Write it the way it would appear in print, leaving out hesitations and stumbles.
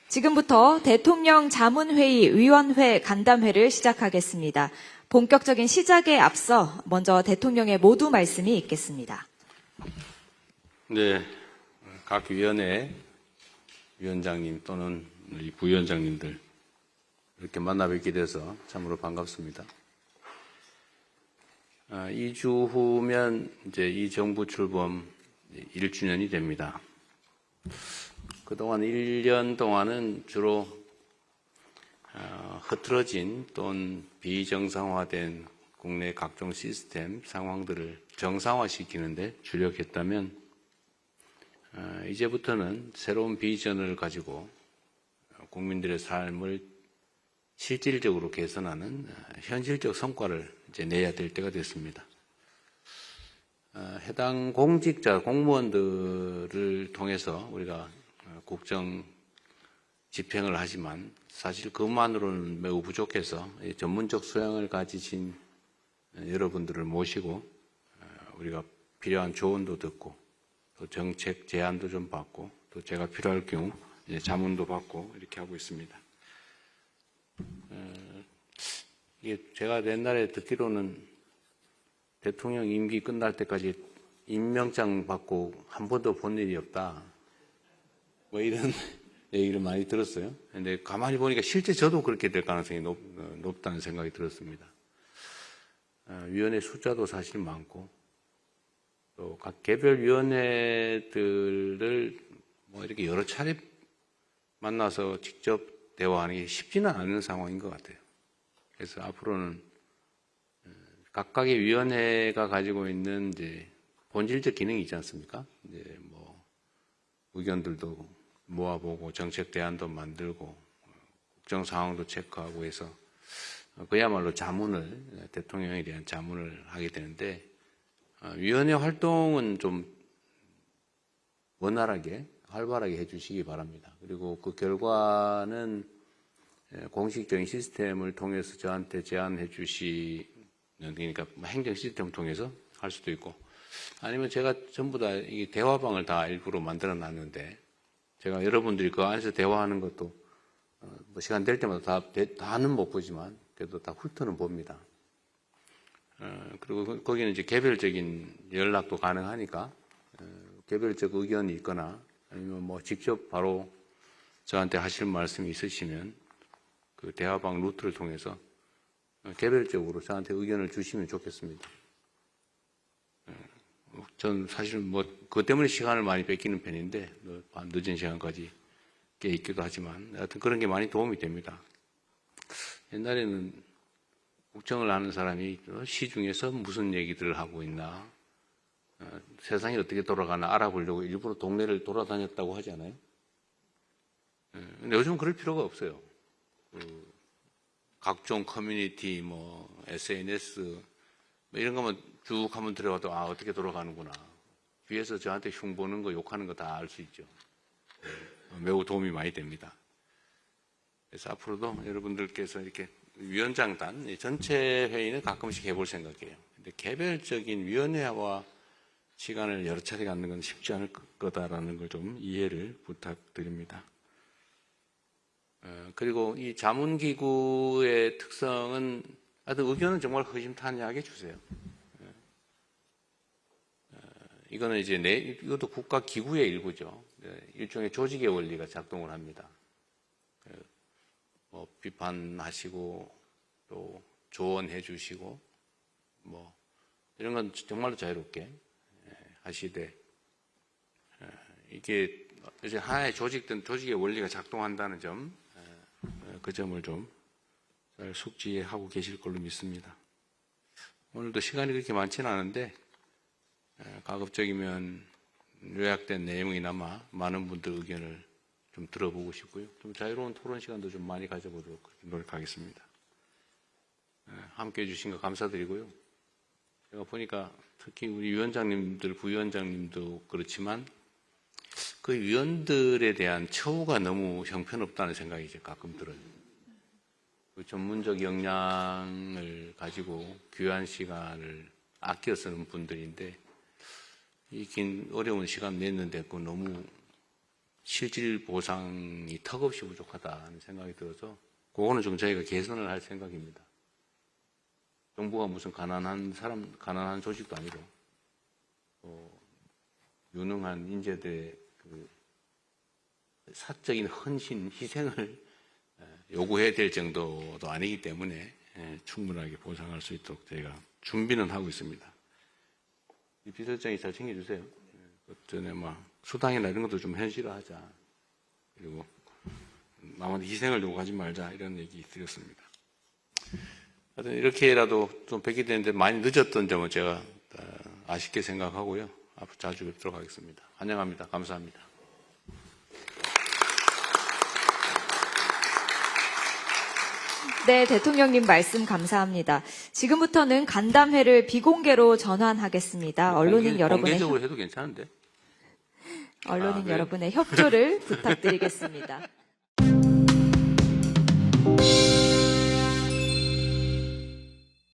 지금부터 대통령 자문회의 위원회 간담회를 시작하겠습니다. 본격적인 시작에 앞서 먼저 대통령의 모두 말씀이 있겠습니다. 네, 각 위원회 위원장님 또는 이 부위원장님들 이렇게 만나 뵙게 돼서 참으로 반갑습니다. 2주 후면 이제 이 정부 출범 1주년이 됩니다. 그동안 1년 동안은 주로 흐트러진 또는 비정상화된 국내 각종 시스템 상황들을 정상화시키는데 주력했다면 이제부터는 새로운 비전을 가지고 국민들의 삶을 실질적으로 개선하는 현실적 성과를 이제 내야 될 때가 됐습니다. 해당 공직자, 공무원들을 통해서 우리가 국정 집행을 하지만 사실 그것만으로는 매우 부족해서 전문적 소양을 가지신 여러분들을 모시고 우리가 필요한 조언도 듣고 또 정책 제안도 좀 받고 또 제가 필요할 경우 이제 자문도 받고 이렇게 하고 있습니다. 이게 제가 옛날에 듣기로는 대통령 임기 끝날 때까지 임명장 받고 한 번도 본 일이 없다. 뭐 이런 얘기를 많이 들었어요. 근데 가만히 보니까 실제 저도 그렇게 될 가능성이 높다는 생각이 들었습니다. 위원회 숫자도 사실 많고 또 각 개별 위원회들을 뭐 이렇게 여러 차례 만나서 직접 대화하는 게 쉽지는 않은 상황인 것 같아요. 그래서 앞으로는 각각의 위원회가 가지고 있는 이제 본질적 기능이 있지 않습니까? 이제 뭐 의견들도 모아보고 정책 대안도 만들고 국정 상황도 체크하고 해서 그야말로 자문을 대통령에 대한 자문을 하게 되는데 위원회 활동은 좀 원활하게 활발하게 해주시기 바랍니다. 그리고 그 결과는 공식적인 시스템을 통해서 저한테 제안해 주시는 그러니까 행정 시스템을 통해서 할 수도 있고 아니면 제가 전부 다 이 대화방을 다 일부러 만들어 놨는데 제가 여러분들이 그 안에서 대화하는 것도 뭐 시간 될 때마다 다는 못 보지만 그래도 다 훑어는 봅니다. 그리고 거기는 이제 개별적인 연락도 가능하니까 개별적 의견이 있거나 아니면 뭐 직접 바로 저한테 하실 말씀이 있으시면 그 대화방 루트를 통해서 개별적으로 저한테 의견을 주시면 좋겠습니다. 전 사실 뭐 그것 때문에 시간을 많이 뺏기는 편인데 늦은 시간까지 깨 있기도 하지만 하여튼 그런 게 많이 도움이 됩니다. 옛날에는 국정을 하는 사람이 시중에서 무슨 얘기들을 하고 있나 세상이 어떻게 돌아가나 알아보려고 일부러 동네를 돌아다녔다고 하지 않아요? 근데 요즘은 그럴 필요가 없어요. 각종 커뮤니티, 뭐 SNS 뭐 이런 것만 쭉 한번 들어가도 어떻게 돌아가는구나. 뒤에서 저한테 흉보는 거, 욕하는 거 다 알 수 있죠. 매우 도움이 많이 됩니다. 그래서 앞으로도 여러분들께서 이렇게 위원장단 전체 회의는 가끔씩 해볼 생각이에요. 근데 개별적인 위원회와 시간을 여러 차례 갖는 건 쉽지 않을 거다라는 걸 좀 이해를 부탁드립니다. 그리고 이 자문기구의 특성은 하여튼 의견은 정말 허심탄회하게 주세요. 이거는 이제 이것도 국가기구의 일부죠. 일종의 조직의 원리가 작동을 합니다. 뭐 비판하시고 또 조언해 주시고 뭐 이런 건 정말로 자유롭게 하시되 이게 이제 하나의 조직된 조직의 원리가 작동한다는 점, 그 점을 좀 잘 숙지하고 계실 걸로 믿습니다. 오늘도 시간이 그렇게 많지는 않은데 가급적이면 요약된 내용이나마 많은 분들 의견을 좀 들어보고 싶고요. 좀 자유로운 토론 시간도 좀 많이 가져보도록 노력하겠습니다. 함께 해주신 거 감사드리고요. 제가 보니까 특히 우리 위원장님들, 부위원장님도 그렇지만 그 위원들에 대한 처우가 너무 형편없다는 생각이 이제 가끔 들어요. 그 전문적 역량을 가지고 귀한 시간을 아껴 쓰는 분들인데 이 긴 어려운 시간 냈는데 그 너무 실질 보상이 턱없이 부족하다는 생각이 들어서 그거는 좀 저희가 개선을 할 생각입니다. 정부가 무슨 가난한 조직도 아니고 유능한 인재들의 그 사적인 헌신, 희생을 요구해야 될 정도도 아니기 때문에 충분하게 보상할 수 있도록 저희가 준비는 하고 있습니다. 이 비서장이 잘 챙겨주세요. 그 전에 수당이나 이런 것도 좀 현실화하자. 그리고 남한테 희생을 요구하지 말자 이런 얘기 드렸습니다. 하여튼 이렇게라도 좀 뵙게 되는데 많이 늦었던 점은 제가 아쉽게 생각하고요. 앞으로 자주 뵙도록 하겠습니다. 환영합니다. 감사합니다. 네, 대통령님 말씀 감사합니다. 지금부터는 간담회를 비공개로 전환하겠습니다. 공개적으로 해도 괜찮은데? 언론인 여러분의 협조를 부탁드리겠습니다.